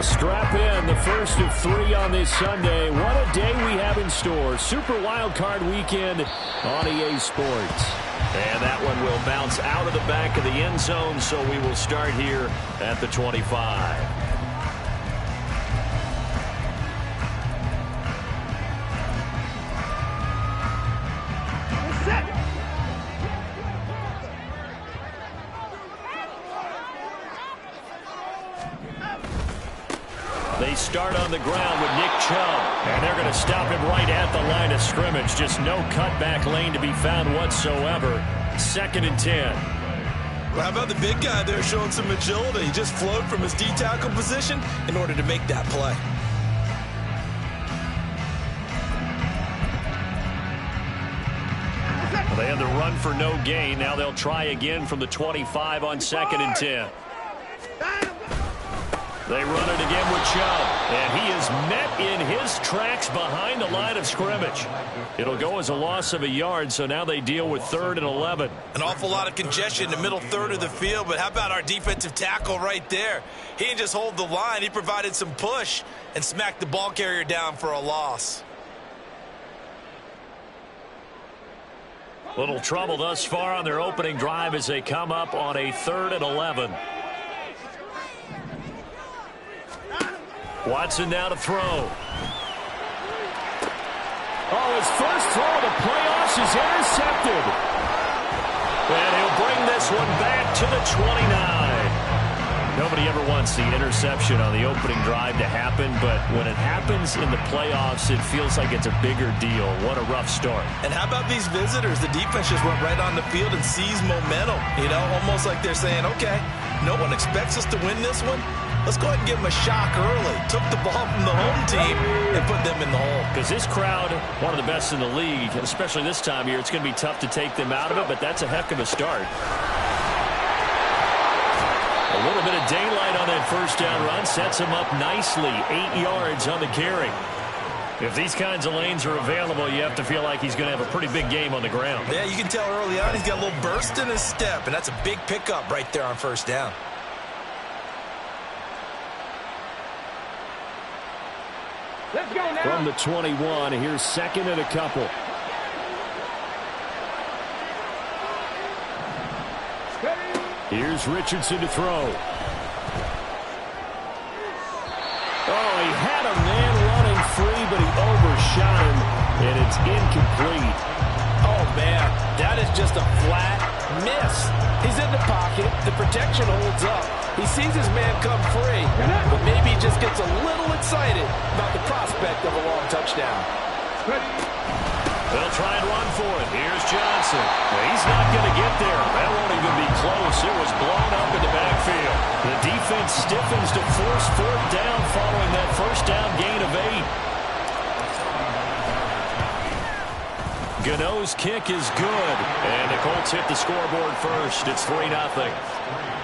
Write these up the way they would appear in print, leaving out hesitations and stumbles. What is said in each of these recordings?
Strap in, the first of 3 on this Sunday. What a day we have in store. Super Wildcard weekend on EA Sports. And that one will bounce out of the back of the end zone, so we will start here at the 25. They start on the ground with Nick Chubb, and they're going to stop him right at the line of scrimmage. Just no cutback lane to be found whatsoever. 2nd and 10. Well, how about the big guy there showing some agility? He just flowed from his D-tackle position in order to make that play. Well, they had the run for no gain. Now they'll try again from the 25 on 2nd and 10. They run it again with Chubb, and he is met in his tracks behind the line of scrimmage. It'll go as a loss of a yard, so now they deal with 3rd and 11. An awful lot of congestion in the middle third of the field, but how about our defensive tackle right there? He didn't just hold the line, he provided some push and smacked the ball carrier down for a loss. Little trouble thus far on their opening drive as they come up on a 3rd and 11. Watson now to throw. Oh, his first throw of the playoffs is intercepted. And he'll bring this one back to the 29. Nobody ever wants the interception on the opening drive to happen, but when it happens in the playoffs, it feels like it's a bigger deal. What a rough start. And how about these visitors? The defense just went right on the field and seized momentum. You know, almost like they're saying, okay, no one expects us to win this one. Let's go ahead and give them a shock early. Took the ball from the home team and put them in the hole. Because this crowd, one of the best in the league, especially this time of year, it's going to be tough to take them out of it, but that's a heck of a start. A little bit of daylight on that first down run sets him up nicely. 8 yards on the carry. If these kinds of lanes are available, you have to feel like he's going to have a pretty big game on the ground. Yeah, you can tell early on he's got a little burst in his step, and that's a big pickup right there on first down. Let's go now. From the 21, here's 2nd and a couple. Here's Richardson to throw. Oh, he had a man running free, but he overshot him, and it's incomplete. Oh, man, that is just a flat miss. He's in the pocket. The protection holds up. He sees his man come free, but maybe he just gets a little excited about the prospect of a long touchdown. They'll try and run for it. Here's Johnson. He's not going to get there. That won't even be close. It was blown up in the backfield. The defense stiffens to force 4th down following that first down gain of 8. Gano's kick is good, and the Colts hit the scoreboard first. It's 3-0.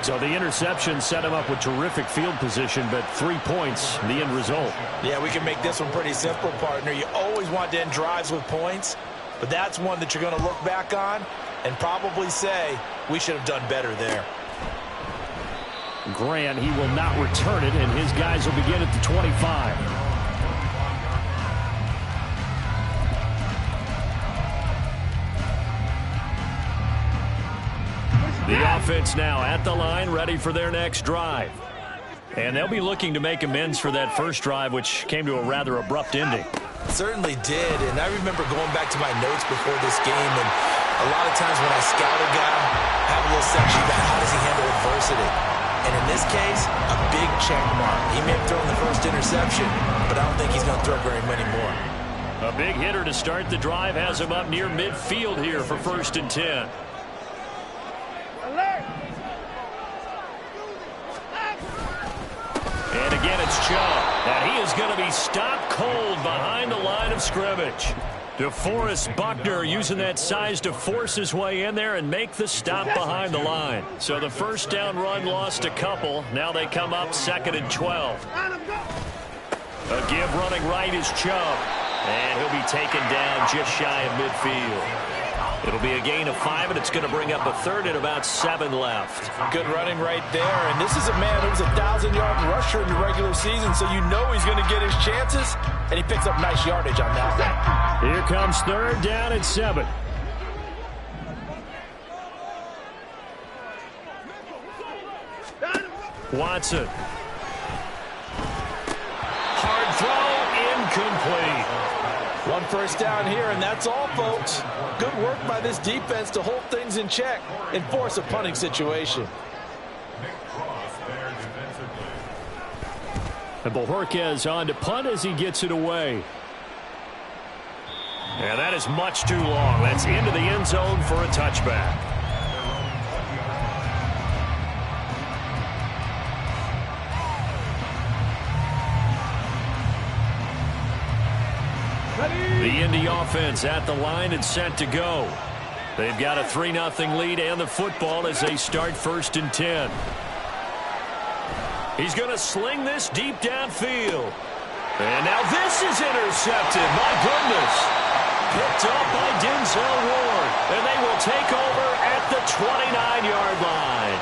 So the interception set him up with terrific field position, but 3 points, the end result. Yeah, we can make this one pretty simple, partner. You always want to end drives with points, but that's one that you're going to look back on and probably say, we should have done better there. Grant, he will not return it, and his guys will begin at the 25. The offense now at the line, ready for their next drive. And they'll be looking to make amends for that first drive, which came to a rather abrupt ending. Certainly did, and I remember going back to my notes before this game, and a lot of times when I scout a guy, I have a little section about how does he handle adversity. And in this case, a big check mark. He may have thrown the first interception, but I don't think he's going to throw very many more. A big hitter to start the drive has him up near midfield here for 1st and 10. And again, it's Chubb. And he is going to be stopped cold behind the line of scrimmage. DeForest Buckner using that size to force his way in there and make the stop behind the line. So the first down run lost a couple. Now they come up 2nd and 12. A give running right is Chubb. And he'll be taken down just shy of midfield. It'll be a gain of 5, and it's going to bring up a 3rd and about 7 left. Good running right there, and this is a man who's a 1,000-yard rushing pressure in the regular season, so you know he's going to get his chances, and he picks up nice yardage on that. Here comes 3rd down and 7. Watson. Hard throw, incomplete. 1 first down here, and that's all, folks. Good work by this defense to hold things in check and force a punting situation. And Bojorquez on to punt as he gets it away. And that is much too long. That's into the end zone for a touchback. The Indy offense at the line and set to go. They've got a 3-0 lead and the football as they start 1st and 10. He's going to sling this deep downfield. And now this is intercepted. My goodness. Picked up by Denzel Ward. And they will take over at the 29-yard line.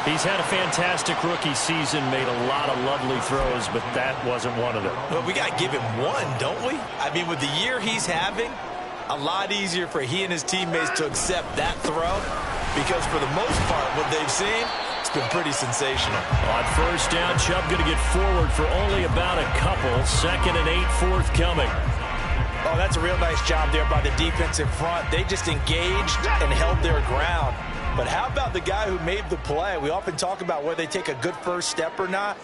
He's had a fantastic rookie season, made a lot of lovely throws, but that wasn't one of them. Well, we got to give him one, don't we? I mean, with the year he's having, a lot easier for he and his teammates to accept that throw because for the most part, what they've seen, it's been pretty sensational. On 1st down, Chubb going to get forward for only about a couple. 2nd and 8 forthcoming. Oh, that's a real nice job there by the defense in front. They just engaged and held their ground. But how about the guy who made the play? We often talk about whether they take a good first step or not.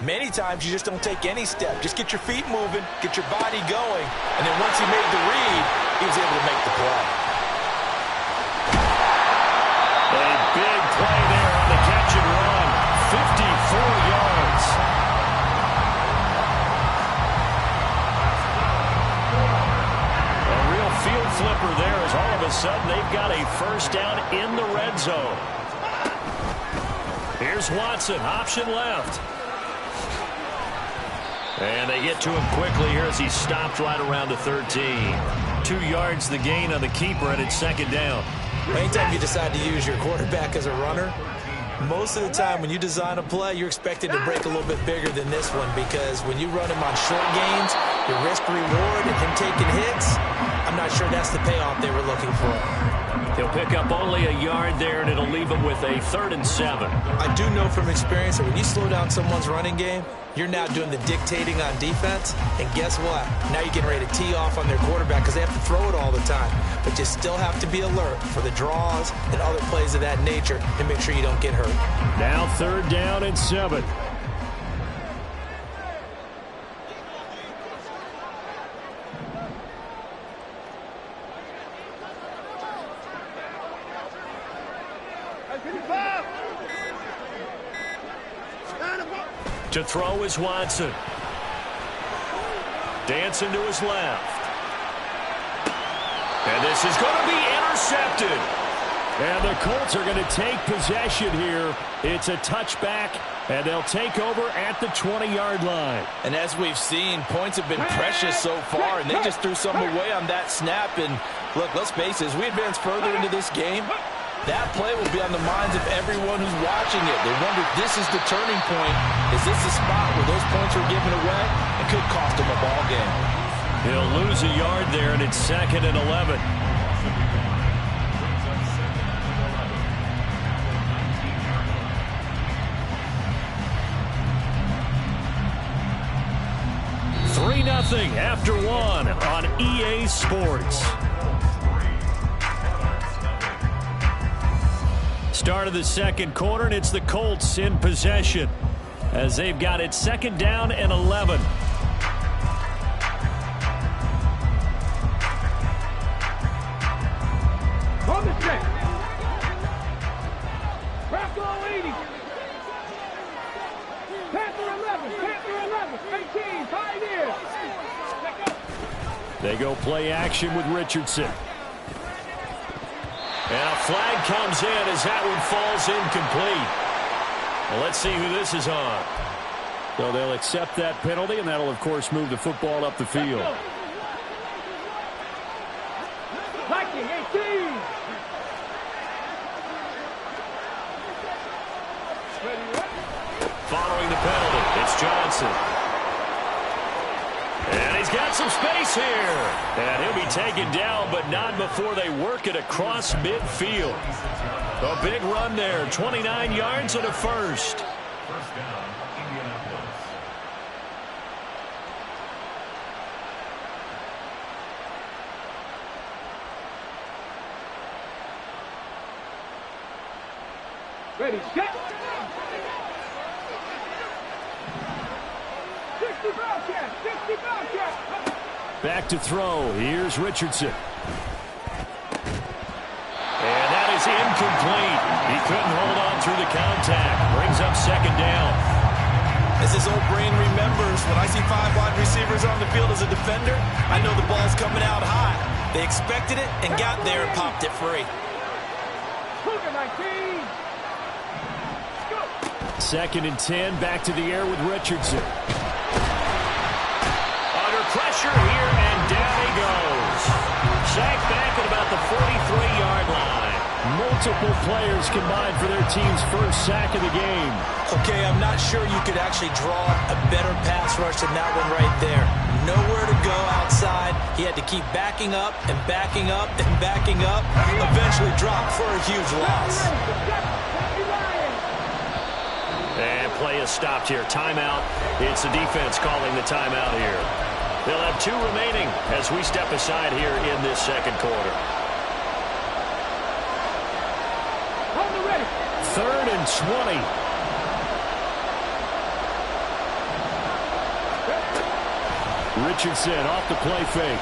Many times you just don't take any step. Just get your feet moving, get your body going, and then once he made the read, he was able to make the play. A big play there on the catch and run. 54 yards. A real field flipper there as all of a sudden they've got a 1st down in the red zone. Here's Watson, option left. And they get to him quickly here as he stopped right around the 13. 2 yards the gain on the keeper, and it's 2nd down. Anytime you decide to use your quarterback as a runner, most of the time when you design a play, you're expected to break a little bit bigger than this one because when you run him on short gains, your risk-reward and him taking hits, I'm not sure that's the payoff they were looking for. He'll pick up only a yard there, and it'll leave him with a 3rd and 7. I do know from experience that when you slow down someone's running game, you're now doing the dictating on defense, and guess what? Now you're getting ready to tee off on their quarterback because they have to throw it all the time. But you still have to be alert for the draws and other plays of that nature and make sure you don't get hurt. Now 3rd down and 7. To throw is Watson. Dancing to his left. And this is going to be intercepted. And the Colts are going to take possession here. It's a touchback, and they'll take over at the 20-yard line. And as we've seen, points have been precious so far, and they just threw some away on that snap. And look, let's face it, as we advance further into this game, that play will be on the minds of everyone who's watching it. They wonder if this is the turning point. Is this the spot where those points are given away? It could cost them a ball game. He'll lose a yard there, and it's 2nd and 11. Nothing after 1 on EA Sports. Start of the 2nd quarter, and it's the Colts in possession as they've got it 2nd down and 11. On the check. Rocco 80. Panther 11, 18, 5 years. They go play action with Richardson. And a flag comes in as that one falls incomplete. Well, let's see who this is on. So they'll accept that penalty, and that'll, of course, move the football up the field. Viking 18. Following the penalty. Johnson. And he's got some space here. And he'll be taken down, but not before they work it across midfield. A big run there, 29 yards and a first. First down, Indianapolis. Ready, set. 60 Bobcat, 60 Bobcat. Back to throw. Here's Richardson. And that is incomplete. He couldn't hold on through the contact. Brings up second down. As his old brain remembers, when I see 5 wide receivers on the field as a defender, I know the ball's coming out high. They expected it and got there and popped it free. Cougar 19. Second and 10. Back to the air with Richardson. Under pressure here, and down he goes. Sacked back at about the 43-yard line. Multiple players combined for their team's first sack of the game. Okay, I'm not sure you could actually draw a better pass rush than that one right there. Nowhere to go outside. He had to keep backing up and backing up and backing up. Eventually dropped for a huge loss. And play is stopped here. Timeout. It's the defense calling the timeout here. They'll have 2 remaining as we step aside here in this second quarter. Third and 20. Richardson off the play fake.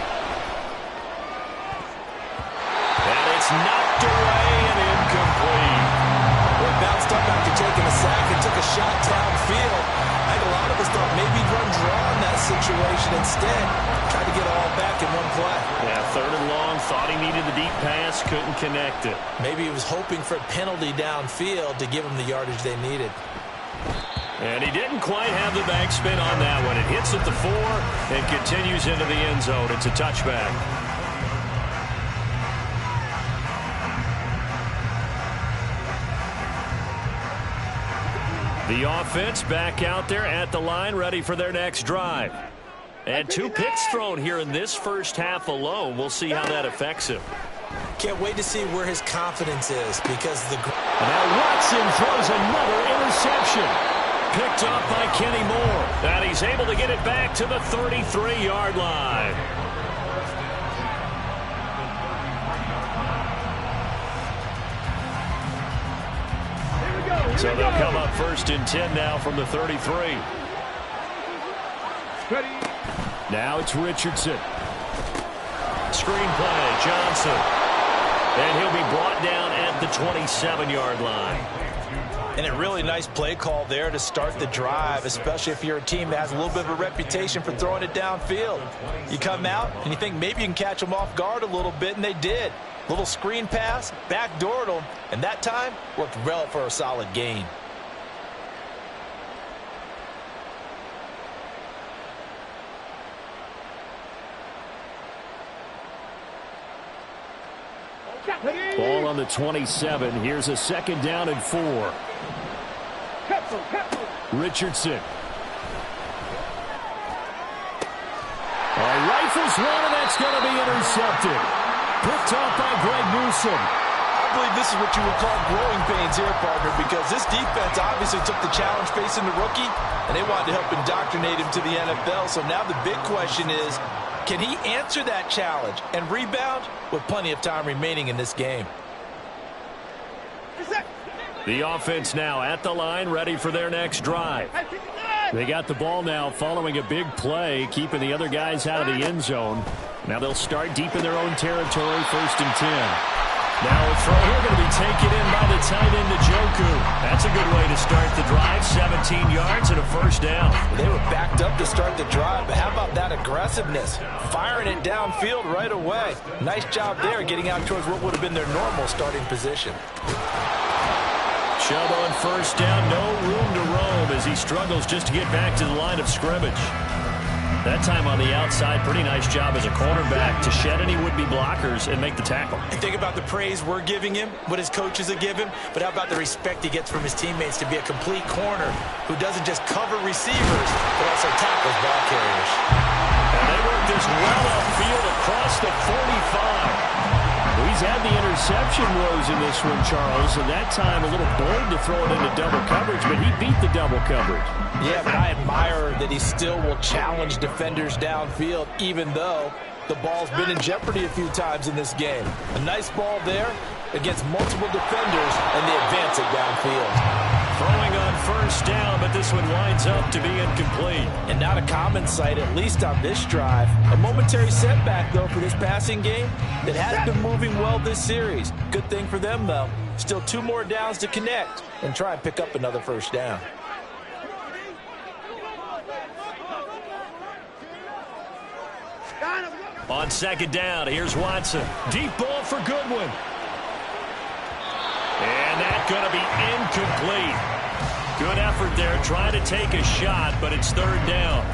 And it's knocked away and incomplete. Well, he bounced up after taking a sack and took a shot downfield. I think a lot of us thought maybe he'd run draw in that situation instead. Tried to get it all back in one play. Yeah, third and long. Thought he needed the deep pass. Couldn't connect it. Maybe he was hoping for a penalty downfield to give him the yardage they needed. And he didn't quite have the backspin on that one. It hits at the 4 and continues into the end zone. It's a touchback. The offense back out there at the line, ready for their next drive. And 2 picks thrown here in this first half alone. We'll see how that affects him. Can't wait to see where his confidence is because the... Now Watson throws another interception. Picked off by Kenny Moore. And he's able to get it back to the 33-yard line. So they'll come up first and 10 now from the 33. Now it's Richardson. Screen play, Johnson. And he'll be brought down at the 27-yard line. And a really nice play call there to start the drive, especially if you're a team that has a little bit of a reputation for throwing it downfield. You come out and you think maybe you can catch them off guard a little bit, and they did. Little screen pass, backdoored them, and that time worked well for a solid gain. Ball on the 27. Here's a second down and 4. Richardson. Rifles one, and that's going to be intercepted. Picked off by Greg Newsom. I believe this is what you would call growing pains here, partner, because this defense obviously took the challenge facing the rookie, and they wanted to help indoctrinate him to the NFL. So now the big question is, can he answer that challenge and rebound with plenty of time remaining in this game? The offense now at the line, ready for their next drive. They got the ball now following a big play, keeping the other guys out of the end zone. Now they'll start deep in their own territory, first and 10. Now a throw here going to be taken in by the tight end, Njoku. That's a good way to start the drive, 17 yards and a first down. They were backed up to start the drive, but how about that aggressiveness? Firing it downfield right away. Nice job there getting out towards what would have been their normal starting position. Chubb on first down, no room to roam as he struggles just to get back to the line of scrimmage. That time on the outside, pretty nice job as a cornerback to shed any would-be blockers and make the tackle. And think about the praise we're giving him, what his coaches are giving, but how about the respect he gets from his teammates to be a complete corner who doesn't just cover receivers, but also tackles ball carriers. And they work this well upfield across the 45. Well, he's had the interception woes in this one, Charles, and that time a little bold to throw it into double coverage, but he beat the double coverage. Yeah, but I admire that he still will challenge defenders downfield, even though the ball's been in jeopardy a few times in this game. A nice ball there against multiple defenders, and they advance it downfield. Throwing on first down, but this one winds up to be incomplete. And not a common sight, at least on this drive. A momentary setback, though, for this passing game that has been moving well this series. Good thing for them, though. Still 2 more downs to connect and try and pick up another first down. On second down, here's Watson. Deep ball for Goodwin. And that's going to be incomplete. Good effort there, trying to take a shot, but it's third down.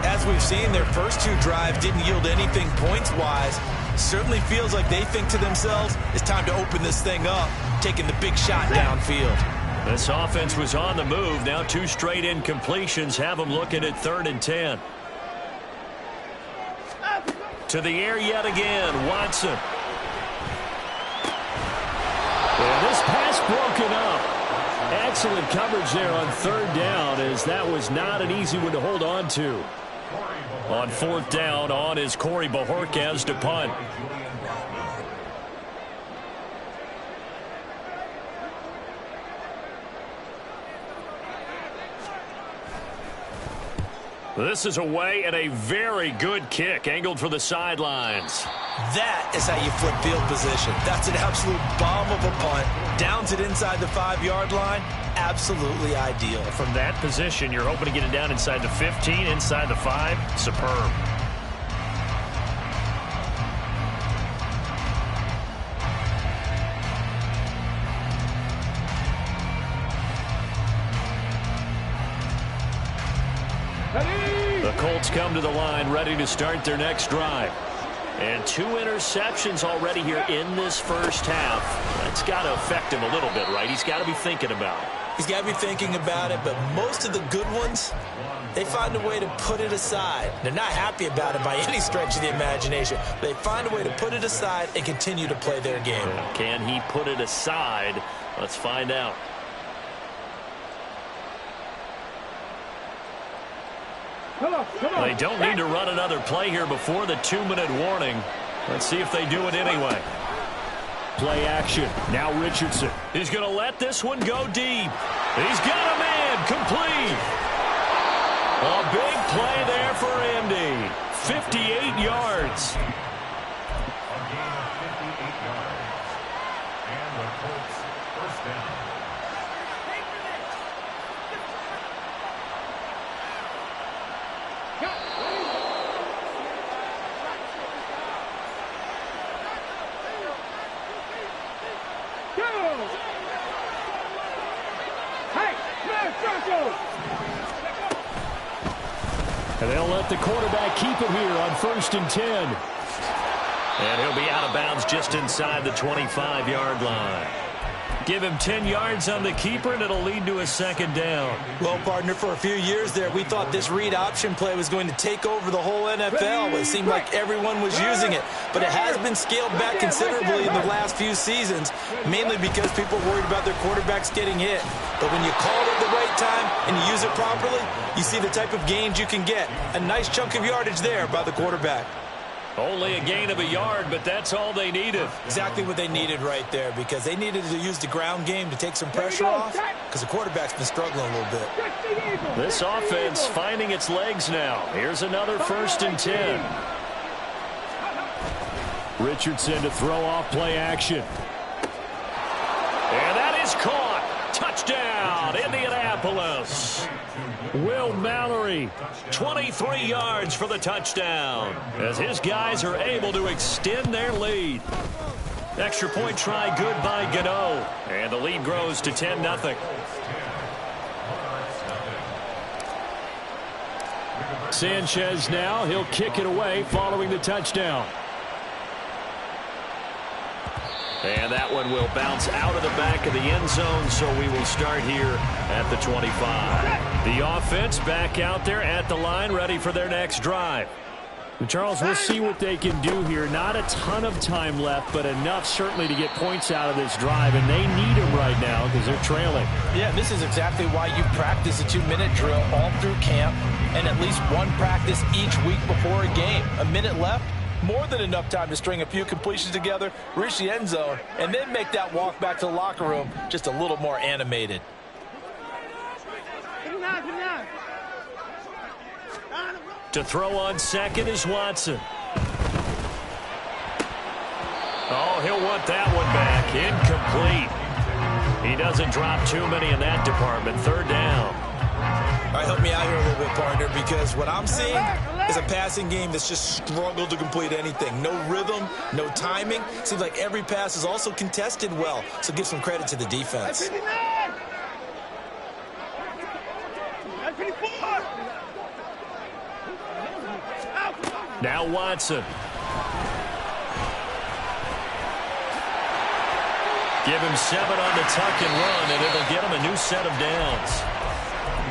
As we've seen, their first 2 drives didn't yield anything points-wise. Certainly feels like they think to themselves, it's time to open this thing up, taking the big shot downfield. This offense was on the move. Now 2 straight incompletions have them looking at 3rd and 10. To the air yet again, Watson. And this pass broken up. Excellent coverage there on 3rd down, as that was not an easy one to hold on to. On 4th down, on is Corey Bojorquez to punt. This is away and a very good kick, angled for the sidelines. That is how you flip field position. That's an absolute bomb of a punt. Downs it inside the 5-yard line. Absolutely ideal. From that position, you're hoping to get it down inside the 15, inside the 5. Superb. The Colts come to the line, ready to start their next drive. And 2 interceptions already here in this first half. That's got to affect him a little bit, right? He's got to be thinking about it. He's got to be thinking about it, but most of the good ones, they find a way to put it aside. They're not happy about it by any stretch of the imagination. They find a way to put it aside and continue to play their game. Can he put it aside? Let's find out. They don't need to run another play here before the 2-minute warning. Let's see if they do it anyway. Play action. Now Richardson. He's going to let this one go deep. He's got a man. Complete. A big play there for Andy. 58 yards. A gain of 58 yards. And the Colts first down. And they'll let the quarterback keep it here on 1st and 10. And he'll be out of bounds just inside the 25-yard line. Give him 10 yards on the keeper, and it'll lead to a 2nd down. Well, partner, for a few years there, we thought this read option play was going to take over the whole NFL. It seemed like everyone was using it, but it has been scaled back considerably in the last few seasons, mainly because people are worried about their quarterbacks getting hit. But when you call it at the right time and you use it properly, you see the type of gains you can get. A nice chunk of yardage there by the quarterback. Only a gain of a yard, but that's all they needed. Exactly what they needed right there, because they needed to use the ground game to take some pressure off, because the quarterback's been struggling a little bit. This offense finding its legs now. Here's another 1st and 10. Richardson to throw off play action. And that is caught. Touchdown, Indianapolis. Will Mallory, 23 yards for the touchdown, as his guys are able to extend their lead. Extra point try good by Gano, and the lead grows to 10-0. Sanchez now, he'll kick it away following the touchdown. And that one will bounce out of the back of the end zone, so we will start here at the 25. The offense back out there at the line, ready for their next drive. And Charles, we'll see what they can do here. Not a ton of time left, but enough certainly to get points out of this drive, and they need them right now because they're trailing. Yeah, this is exactly why you practice a 2-minute drill all through camp and at least one practice each week before a game. A minute left, more than enough time to string a few completions together, reach the end zone, and then make that walk back to the locker room just a little more animated. To throw on second is Watson. Oh, he'll want that one back. Incomplete. He doesn't drop too many in that department. Third down. All right, help me out here a little bit, partner, because what I'm seeing is a passing game that's just struggled to complete anything. No rhythm, no timing. Seems like every pass is also contested well, so give some credit to the defense. Now Watson. Give him 7 on the tuck and run, and it'll get him a new set of downs.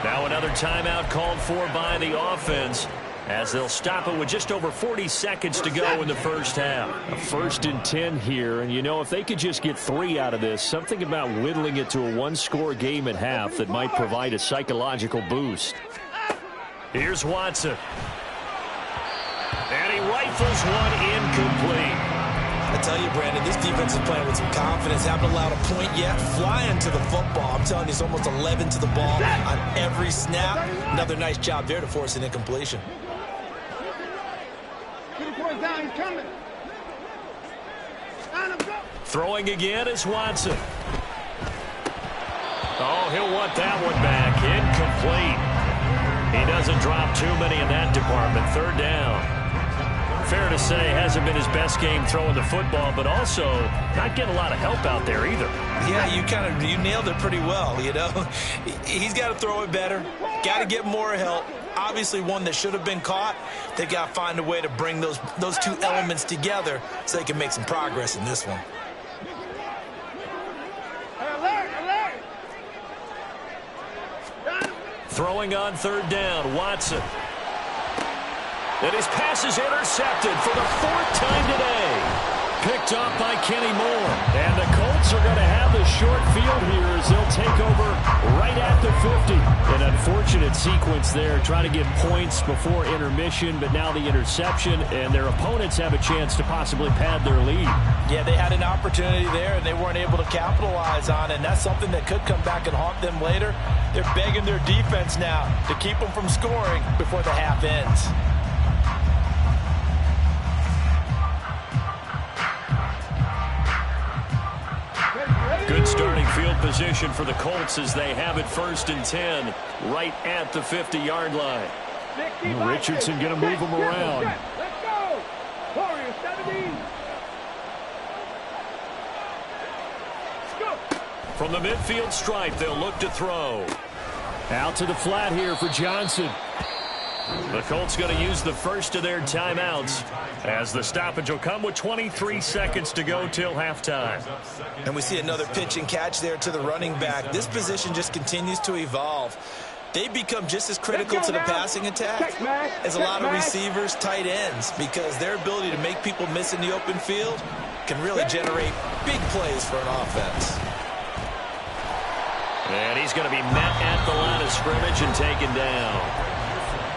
Now another timeout called for by the offense as they'll stop it with just over 40 seconds to go in the first half. A 1st and 10 here, and you know, if they could just get 3 out of this, something about whittling it to a 1-score game at half that might provide a psychological boost. Here's Watson. And he rifles one incomplete. I tell you, Brandon, this defense is playing with some confidence. Haven't allowed a point yet. Flying to the football. I'm telling you, it's almost 11 to the ball on every snap. Another nice job there to force an incompletion. Throwing again is Watson. Oh, he'll want that one back. Incomplete. He doesn't drop too many in that department. Third down. Fair to say, hasn't been his best game throwing the football, but also not getting a lot of help out there either. Yeah, you nailed it pretty well, you know. He's got to throw it better, got to get more help. Obviously one that should have been caught. They got to find a way to bring those two elements together so they can make some progress in this one. Throwing on third down, Watson. And his pass is intercepted for the 4th time today. Picked off by Kenny Moore. And the Colts are going to have the short field here as they'll take over right at the 50. An unfortunate sequence there, trying to get points before intermission, but now the interception, and their opponents have a chance to possibly pad their lead. Yeah, they had an opportunity there, and they weren't able to capitalize on it, and that's something that could come back and haunt them later. They're begging their defense now to keep them from scoring before the half ends. Good starting field position for the Colts as they have it 1st and 10 right at the 50-yard line. Richardson going to move them around. Let's go! Warriors 17. From the midfield stripe, they'll look to throw. Out to the flat here for Johnson. The Colts going to use the first of their timeouts as the stoppage will come with 23 seconds to go till halftime. And we see another pitch and catch there to the running back. This position just continues to evolve. They become just as critical to the passing attack as a lot of receivers, tight ends, because their ability to make people miss in the open field can really generate big plays for an offense. And he's going to be met at the line of scrimmage and taken down.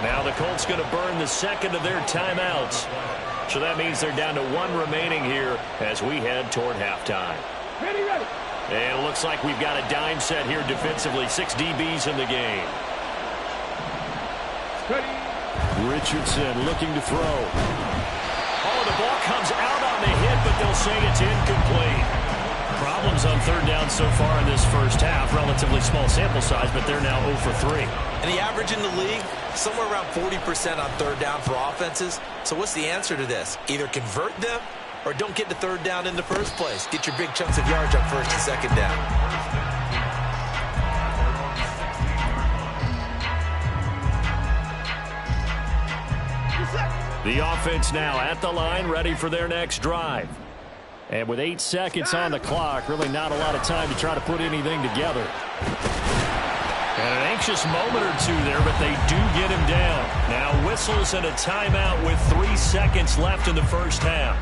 Now the Colts going to burn the second of their timeouts. So that means they're down to 1 remaining here as we head toward halftime. Ready. And it looks like we've got a dime set here defensively. 6 DBs in the game. Richardson looking to throw. Oh, the ball comes out on the hit, but they'll say it's incomplete. Problems on third down so far in this first half. Relatively small sample size, but they're now 0 for 3. And the average in the league, somewhere around 40% on third down for offenses. So what's the answer to this? Either convert them or don't get to third down in the first place. Get your big chunks of yards on 1st and 2nd down. The offense now at the line, ready for their next drive. And with 8 seconds on the clock, really not a lot of time to try to put anything together. And an anxious moment or two there, but they do get him down. Now whistles and a timeout with 3 seconds left in the first half.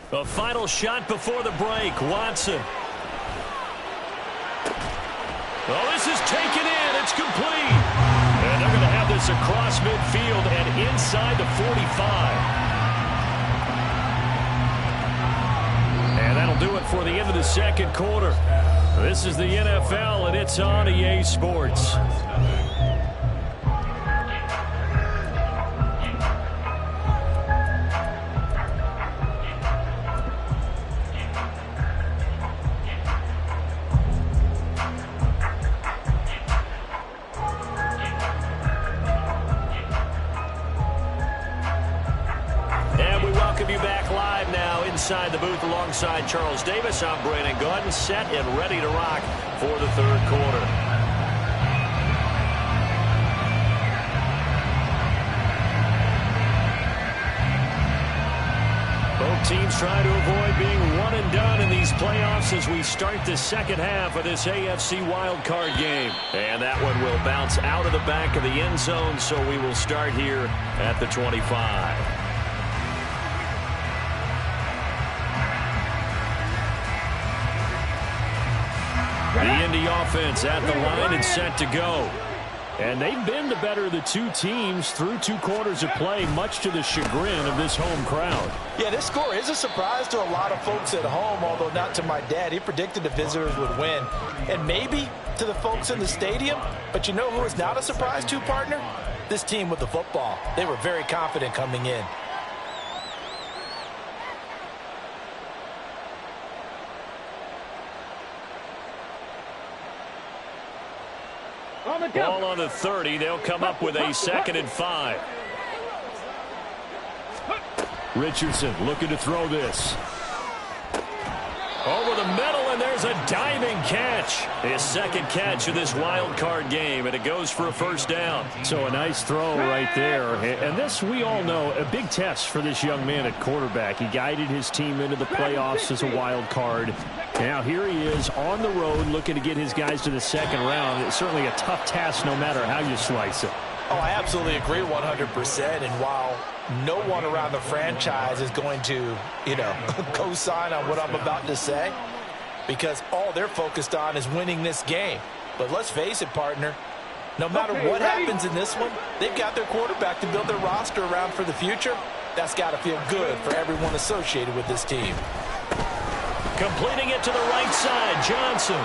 A final shot before the break. Watson. Oh, this is taken in. It's complete. And they're going to have this across midfield and inside the 45. And that'll do it for the end of the second quarter. This is the NFL, and it's on EA Sports. Inside the booth alongside Charles Davis, I'm Brandon Gaudin, set and ready to rock for the third quarter. Both teams trying to avoid being one and done in these playoffs as we start the second half of this AFC Wildcard game. And that one will bounce out of the back of the end zone, so we will start here at the 25. The Indy offense at the line and set to go. And they've been the better of the two teams through 2 quarters of play, much to the chagrin of this home crowd. Yeah, this score is a surprise to a lot of folks at home, although not to my dad. He predicted the visitors would win. And maybe to the folks in the stadium. But you know who is not a surprise to, partner? This team with the football. They were very confident coming in. Ball on the 30. They'll come up with a 2nd and 5. Richardson looking to throw this. Over the middle, and there's a diving catch. His second catch of this wild card game, and it goes for a first down. So a nice throw right there. And this, we all know, a big test for this young man at quarterback. He guided his team into the playoffs as a wild card. Now here he is on the road looking to get his guys to the second round. It's certainly a tough task no matter how you slice it. Oh, I absolutely agree 100%. And while no one around the franchise is going to, co-sign on what I'm about to say, because all they're focused on is winning this game. But let's face it, partner, no matter what happens in this one, they've got their quarterback to build their roster around for the future. That's got to feel good for everyone associated with this team. Completing it to the right side, Johnson.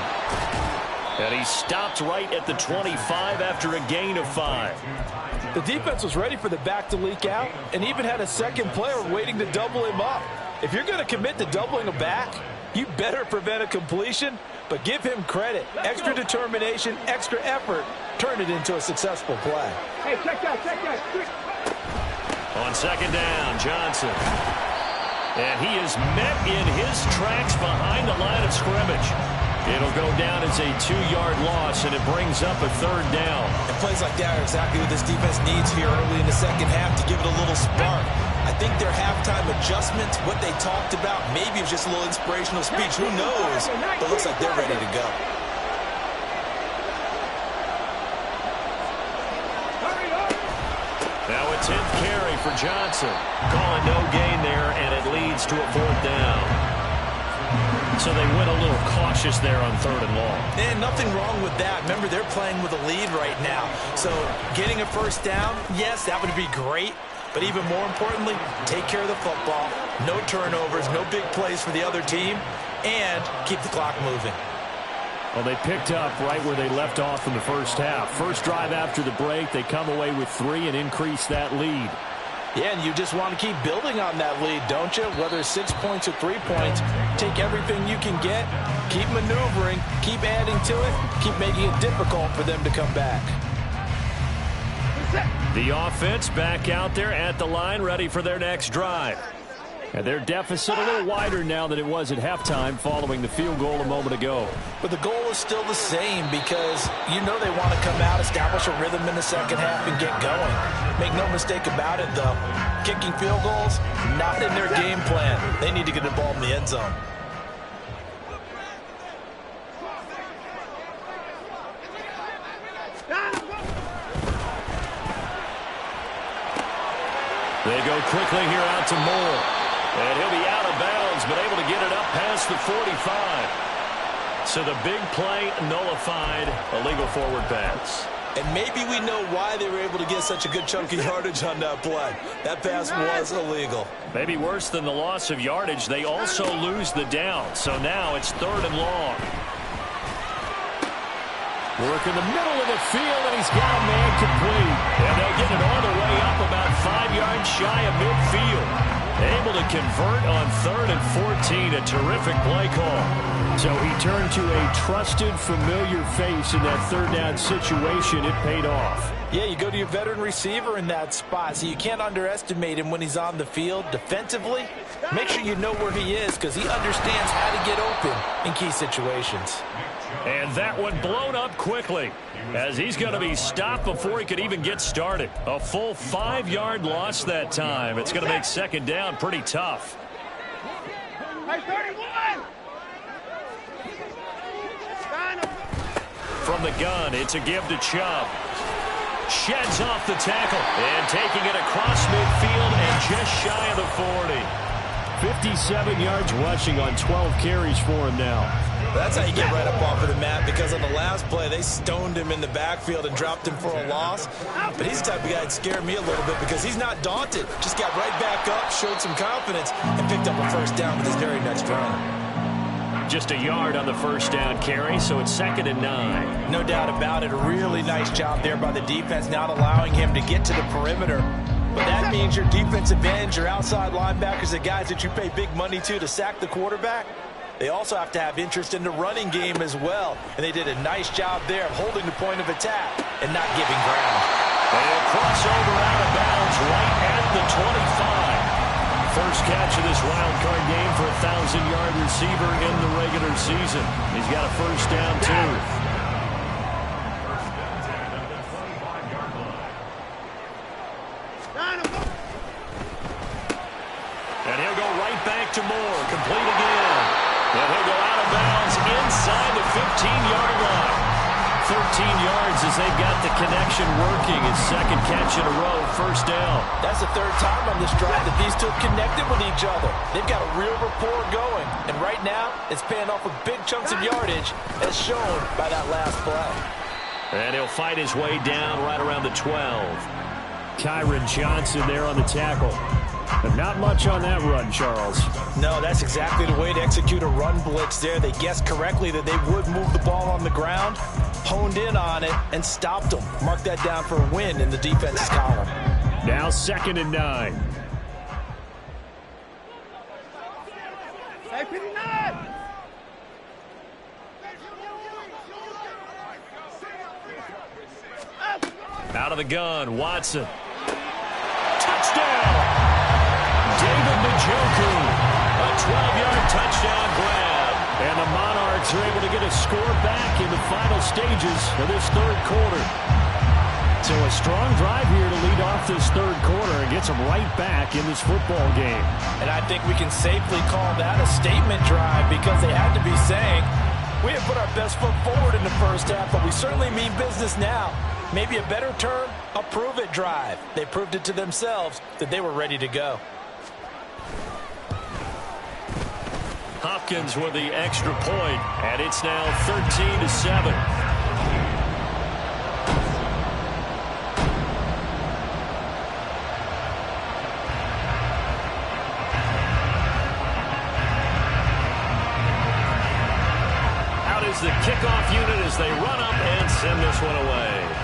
And he stopped right at the 25 after a gain of 5. The defense was ready for the back to leak out and even had a second player waiting to double him up. If you're going to commit to doubling a back, you better prevent a completion, but give him credit. Extra determination, extra effort, turn it into a successful play. Hey, check that. On second down, Johnson. And he is met in his tracks behind the line of scrimmage. It'll go down as a 2-yard loss, and it brings up a third down. And plays like that are exactly what this defense needs here early in the second half to give it a little spark. I think their halftime adjustments, what they talked about, maybe it was just a little inspirational speech. Who knows? But it looks like they're ready to go. Now a 10th carry for Johnson. Calling no gain there, and it leads to a 4th down. So they went a little cautious there on 3rd and long. And nothing wrong with that. Remember, they're playing with a lead right now. So getting a first down, yes, that would be great. But even more importantly, take care of the football. No turnovers, no big plays for the other team, and keep the clock moving. Well, they picked up right where they left off in the first half. First drive after the break, they come away with 3 and increase that lead. Yeah, and you just want to keep building on that lead, don't you? Whether it's 6 points or 3 points, Take everything you can get, keep maneuvering, keep adding to it, keep making it difficult for them to come back. The offense back out there at the line, ready for their next drive. And their deficit a little wider now than it was at halftime following the field goal a moment ago. But the goal is still the same because you know they want to come out, establish a rhythm in the second half, and get going. Make no mistake about it, though. Kicking field goals, not in their game plan. They need to get the ball in the end zone. They go quickly here out to Moore. And he'll be out of bounds, but able to get it up past the 45. So the big play nullified, a legal forward pass. And maybe we know why they were able to get such a good chunk of yardage on that play. That pass was illegal. Maybe worse than the loss of yardage, they also lose the down. So now it's 3rd and long. Work in the middle of the field, and he's got a man complete. And they'll get it all the way up about 5 yards shy of midfield. Able to convert on 3rd and 14, a terrific play call. So he turned to a trusted, familiar face in that 3rd down situation. It paid off. Yeah, you go to your veteran receiver in that spot, so you can't underestimate him when he's on the field defensively. Make sure you know where he is because he understands how to get open in key situations. And that one blown up quickly as he's going to be stopped before he could even get started. A full 5-yard loss that time. It's going to make 2nd down pretty tough. From the gun, it's a give to Chubb. Sheds off the tackle and taking it across midfield and just shy of the 40. 57 yards rushing on 12 carries for him now. That's how you get right up off of the mat, because on the last play, they stoned him in the backfield and dropped him for a loss. But he's the type of guy that scared me a little bit because he's not daunted. Just got right back up, showed some confidence, and picked up a 1st down with his very next run. Just a yard on the 1st down carry, so it's 2nd and 9. No doubt about it. A really nice job there by the defense, not allowing him to get to the perimeter. But that means your defensive ends, your outside linebackers, the guys that you pay big money to sack the quarterback, they also have to have interest in the running game as well. And they did a nice job there of holding the point of attack and not giving ground. And a crossover out of bounds right at the 25. First catch of this wild card game for a 1,000-yard receiver in the regular season. He's got a 1st down, too. And he'll go right back to Moore. Complete again. And he'll go out of bounds inside the 15-yard line. 13 yards as they've got the connection working. His 2nd catch in a row, 1st down. That's the 3rd time on this drive that these two have connected with each other. They've got a real rapport going. And right now, it's paying off with big chunks of yardage, as shown by that last play. And he'll fight his way down right around the 12. Kyron Johnson there on the tackle. But not much on that run, Charles. No, that's exactly the way to execute a run blitz there. They guessed correctly that they would move the ball on the ground, honed in on it, and stopped them. Mark that down for a win in the defense's column. Now 2nd and 9. Out of the gun, Watson. Touchdown! David Njoku, a 12-yard touchdown grab. And the Monarchs are able to get a score back in the final stages of this 3rd quarter. So a strong drive here to lead off this 3rd quarter and gets them right back in this football game. And I think we can safely call that a statement drive because they had to be saying, we have put our best foot forward in the 1st half, but we certainly mean business now. Maybe a better term, a prove-it drive. They proved it to themselves that they were ready to go. Hopkins with the extra point, and it's now 13-7. Out is the kickoff unit as they run up and send this one away.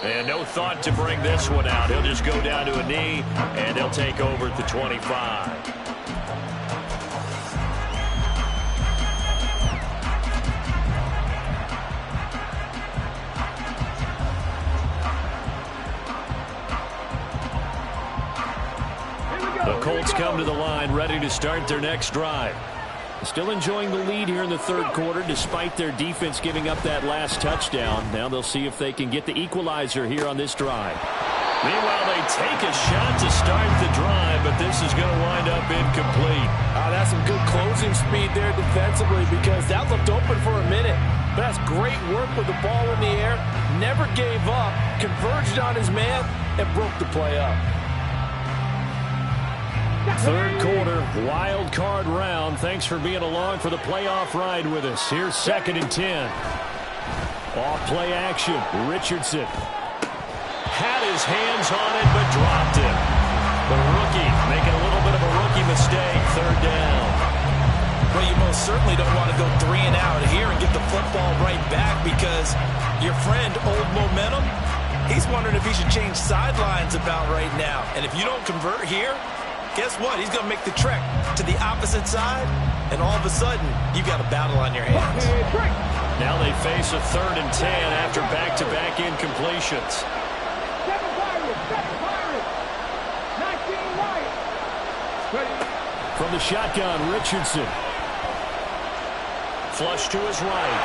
And no thought to bring this one out. He'll just go down to a knee, and he'll take over at the 25. The Colts come to the line, ready to start their next drive. Still enjoying the lead here in the third quarter, despite their defense giving up that last touchdown. Now they'll see if they can get the equalizer here on this drive. Meanwhile, they take a shot to start the drive, but this is going to wind up incomplete. That's some good closing speed there defensively, because that looked open for a minute. But that's great work with the ball in the air. Never gave up, converged on his man, and broke the play up. Third quarter, wild card round. Thanks for being along for the playoff ride with us. Here's 2nd and 10. Off play action. Richardson had his hands on it, but dropped it. The rookie making a little bit of a rookie mistake. 3rd down. Well, you most certainly don't want to go 3 and out here and get the football right back, because your friend, Old Momentum, he's wondering if he should change sidelines about right now. And if you don't convert here, guess what? He's going to make the trek to the opposite side, and all of a sudden, you got a battle on your hands. Now they face a 3rd and 10 after back-to-back incompletions. 7 Pirates. 19 Lions. From the shotgun, Richardson. Flush to his right.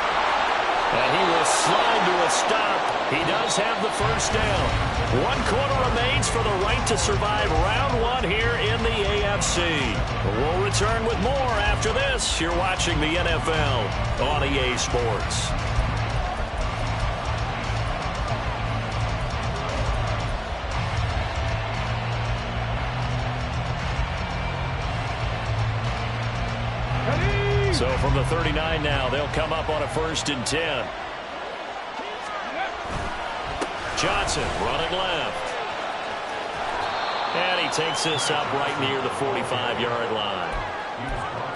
And he will slide to a stop. He does have the 1st down. 1 quarter remains for the right to survive round 1 here in the AFC. We'll return with more after this. You're watching the NFL on EA Sports. So from the 39 now, they'll come up on a 1st and 10. Johnson running left. And he takes this up right near the 45-yard line.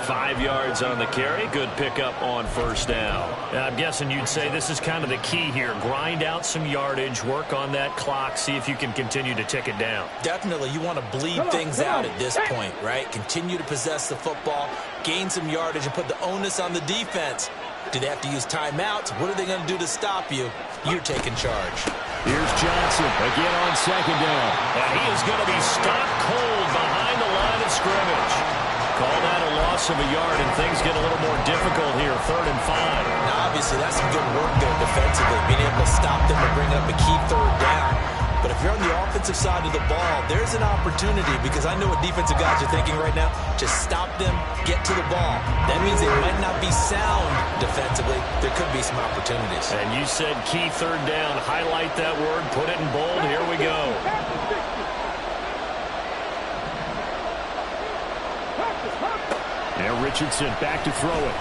5 yards on the carry. Good pickup on 1st down. And I'm guessing you'd say this is kind of the key here. Grind out some yardage, work on that clock, see if you can continue to tick it down. Definitely, you want to bleed things out at this point, right? Continue to possess the football, gain some yardage, and put the onus on the defense. Do they have to use timeouts? What are they going to do to stop you? You're taking charge. Here's Johnson again on 2nd down. And he is going to be stopped cold behind the line of scrimmage. Call that a loss of a yard, and things get a little more difficult here. 3rd and 5. Now, obviously, that's some good work there defensively, being able to stop them and bring up a key 3rd down. But if you're on the offensive side of the ball, there's an opportunity, because I know what defensive guys are thinking right now. Just stop them, get to the ball. That means they might not be sound defensively. There could be some opportunities. And you said key 3rd down. Highlight that word. Put it in bold. Here we go. Now Richardson back to throw it.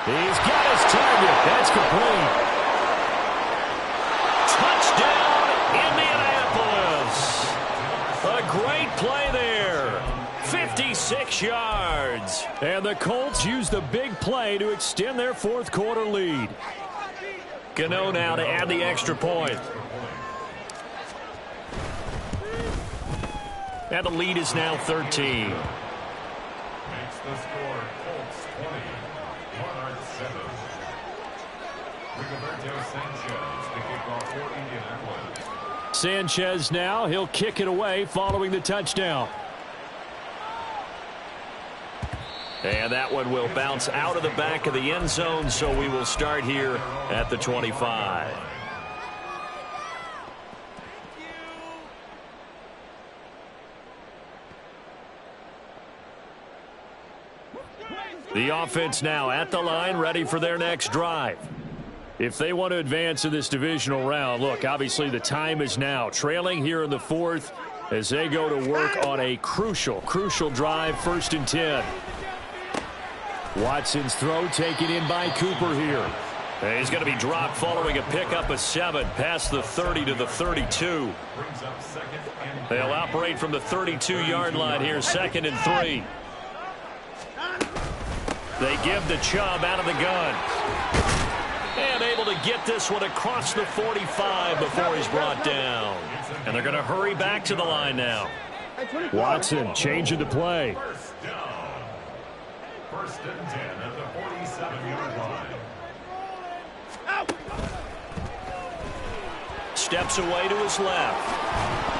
He's got his target. That's complete. Touchdown, Indianapolis. A great play there. 56 yards. And the Colts use the big play to extend their 4th quarter lead. Gano now to add the extra point. And the lead is now 13. Makes the score Colts 20, Monarchs 7. Rigoberto Sanchez to kick off for Indianapolis. Sanchez now. He'll kick it away following the touchdown. And that one will bounce out of the back of the end zone, so we will start here at the 25. The offense now at the line, ready for their next drive. If they want to advance in this divisional round, look, obviously the time is now. Trailing here in the 4th as they go to work on a crucial drive, 1st and 10. Watson's throw taken in by Cooper here. And he's going to be dropped following a pickup of 7 past the 30 to the 32. They'll operate from the 32-yard line here, 2nd and 3. They give the Chubb out of the gun. And able to get this one across the 45 before he's brought down. And they're going to hurry back to the line now. Watson changing the play. First down. First and 10 at the 47-yard line. Steps away to his left.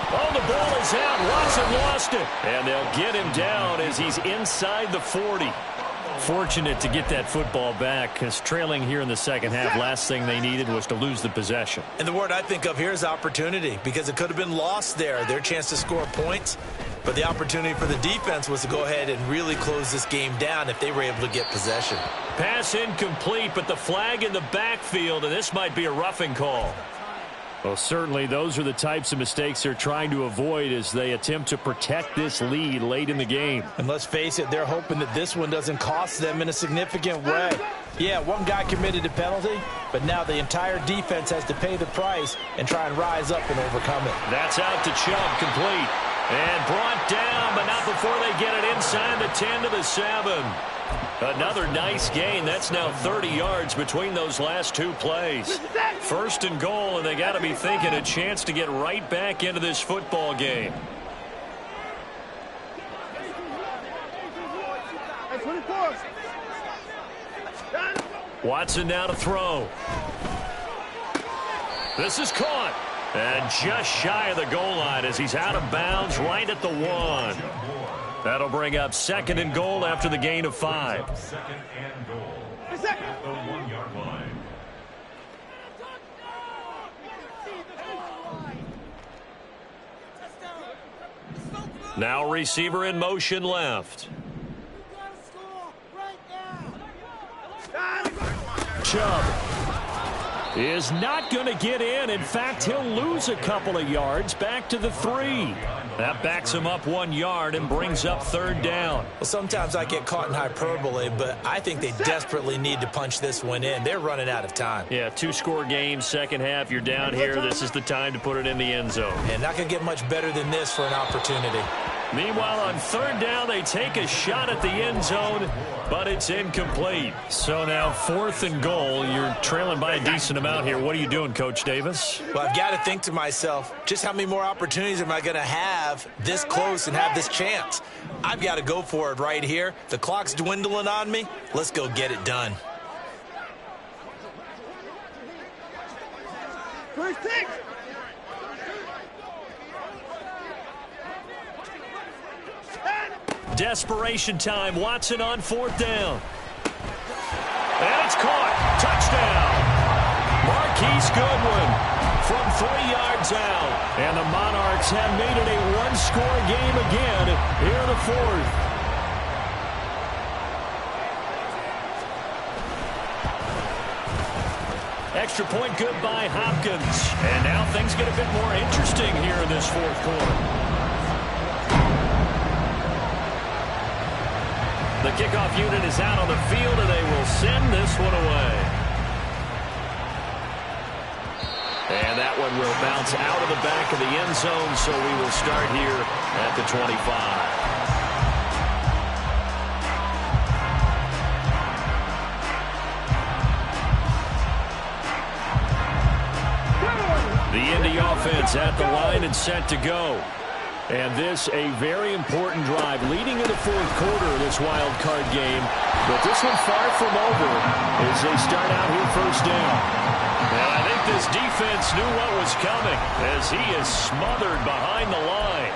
Oh, the ball is out. Watson lost it. And they'll get him down as he's inside the 40. Fortunate to get that football back, because trailing here in the second half, last thing they needed was to lose the possession. And the word I think of here is opportunity, because it could have been lost there. Their chance to score points. But the opportunity for the defense was to go ahead and really close this game down if they were able to get possession. Pass incomplete, but the flag in the backfield, and this might be a roughing call. Well, certainly those are the types of mistakes they're trying to avoid as they attempt to protect this lead late in the game. And let's face it, they're hoping that this one doesn't cost them in a significant way. Yeah, one guy committed a penalty, but now the entire defense has to pay the price and try and rise up and overcome it. That's out to Chubb, complete. And brought down, but not before they get it inside the 10 to the 7. Another nice gain. That's now 30 yards between those last two plays. First and goal, and they got to be thinking a chance to get right back into this football game. Watson now to throw. This is caught. And just shy of the goal line as he's out of bounds right at the 1. That'll bring up second and goal after the gain of 5. Second and goal at the 1-yard line. Now receiver in motion left. Chubb is not going to get in. In fact, he'll lose a couple of yards back to the 3. That backs him up 1 yard and brings up third down. Well, sometimes I get caught in hyperbole, but I think they desperately need to punch this one in. They're running out of time. Yeah, 2-score game, second half. You're down here. This is the time to put it in the end zone. And not going to get much better than this for an opportunity. Meanwhile, on third down, they take a shot at the end zone, but it's incomplete. So now 4th and goal. You're trailing by a decent amount here. What are you doing, Coach Davis? Well, I've got to think to myself, just how many more opportunities am I going to have this close and have this chance? I've got to go for it right here. The clock's dwindling on me. Let's go get it done. First 6. Desperation time. Watson on 4th down. And it's caught. Touchdown. Marquise Goodwin from 3 yards out. And the Monarchs have made it a one-score game again here in the 4th. Extra point good by Hopkins. And now things get a bit more interesting here in this 4th quarter. The kickoff unit is out on the field, and they will send this one away. And that one will bounce out of the back of the end zone, so we will start here at the 25. The Indy offense at the line and set to go. And this a very important drive leading in the 4th quarter of this wild card game. But this one far from over as they start out here first down. And I think this defense knew what was coming as he is smothered behind the line.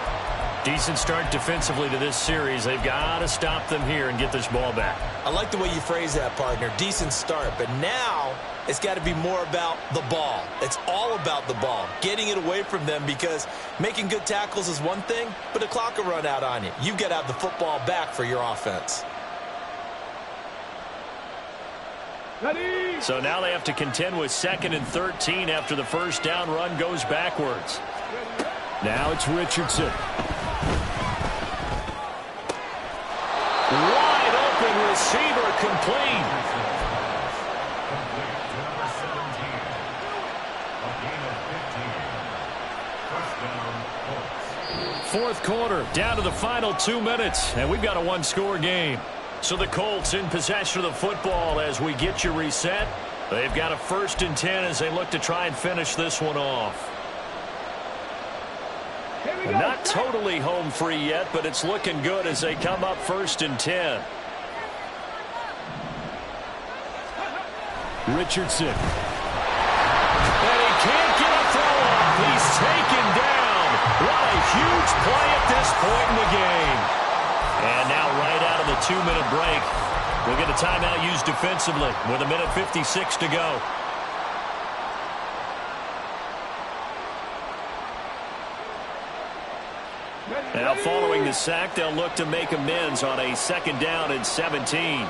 Decent start defensively to this series. They've got to stop them here and get this ball back. I like the way you phrase that, partner. Decent start, but now it's got to be more about the ball. It's all about the ball, getting it away from them, because making good tackles is one thing, but the clock will run out on you. You've got to have the football back for your offense. Ready. So now they have to contend with 2nd and 13 after the first down run goes backwards. Now it's Richardson. Wide open receiver, complete. Number 17. A gain of 15. First down, Colts. 4th quarter, down to the final 2 minutes, and we've got a one-score game. So the Colts in possession of the football as we get you reset. They've got a 1st and 10 as they look to try and finish this one off. Not totally home free yet, but it's looking good as they come up 1st and 10. Richardson. And he can't get a throw up. He's taken down. What a huge play at this point in the game. And now right out of the 2-minute break, we'll get a timeout used defensively with 1:56 to go. Now following the sack, they'll look to make amends on a 2nd down and 17.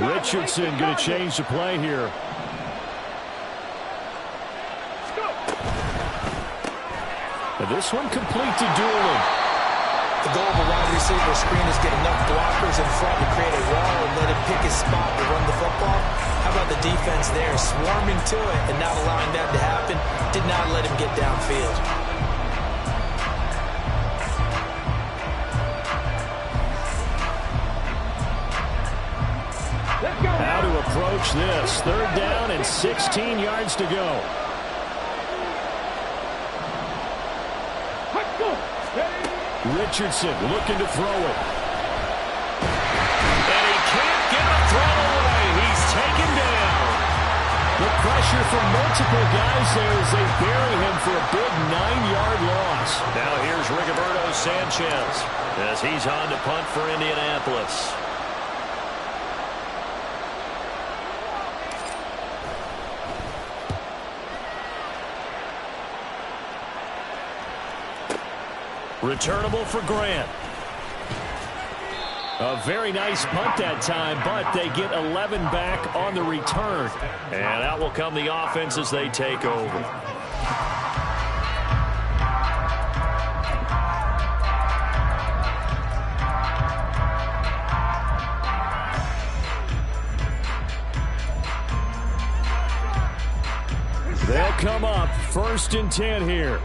Richardson going to change the play here. And this one complete to Doolin. The goal of a wide receiver screen is get enough blockers in front to create a wall and let him pick his spot to run the football. How about the defense there, swarming to it and not allowing that to happen? Did not let him get downfield. How to approach this. 3rd down and 16 yards to go. Richardson looking to throw it. And he can't get a throw away. He's taken down. The pressure from multiple guys there as they bury him for a big 9-yard loss. Now here's Rigoberto Sanchez as he's on to punt for Indianapolis. Returnable for Grant. A very nice punt that time, but they get 11 back on the return. And out will come the offense as they take over. They'll come up 1st and 10 here.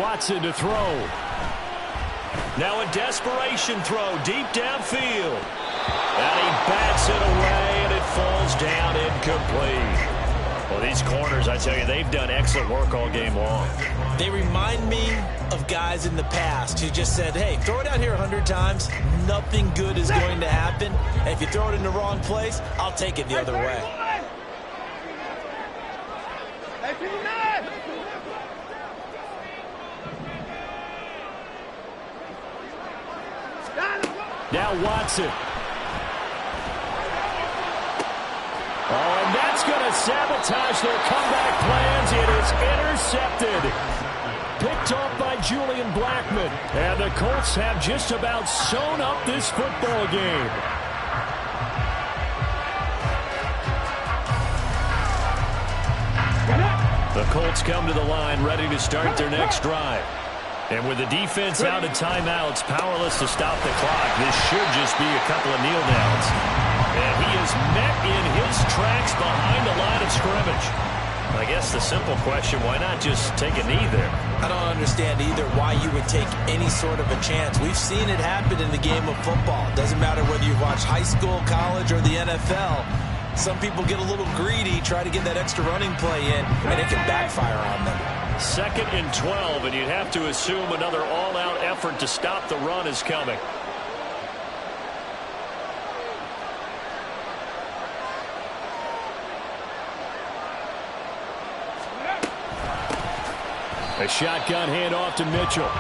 Watson to throw. Now a desperation throw deep downfield. And he bats it away, and it falls down incomplete. Well, these corners, I tell you, they've done excellent work all game long. They remind me of guys in the past who just said, hey, throw it out here 100 times. Nothing good is going to happen. And if you throw it in the wrong place, I'll take it the other way. Now Watson. Oh, and that's going to sabotage their comeback plans. It is intercepted. Picked off by Julian Blackmon. And the Colts have just about sewn up this football game. The Colts come to the line ready to start their next drive. And with the defense out of timeouts, powerless to stop the clock, this should just be a couple of kneel downs. And he is met in his tracks behind the line of scrimmage. I guess the simple question, why not just take a knee there? I don't understand either why you would take any sort of a chance. We've seen it happen in the game of football. It doesn't matter whether you watch high school, college, or the NFL. Some people get a little greedy, try to get that extra running play in, and it can backfire on them. 2nd and 12, and you'd have to assume another all-out effort to stop the run is coming. A shotgun handoff to Mitchell.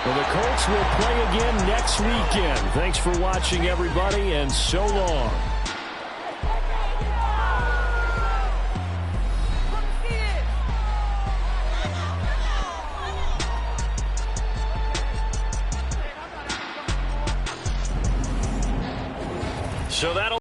Well, the Colts will play again next weekend. Thanks for watching, everybody, and so long. So that'll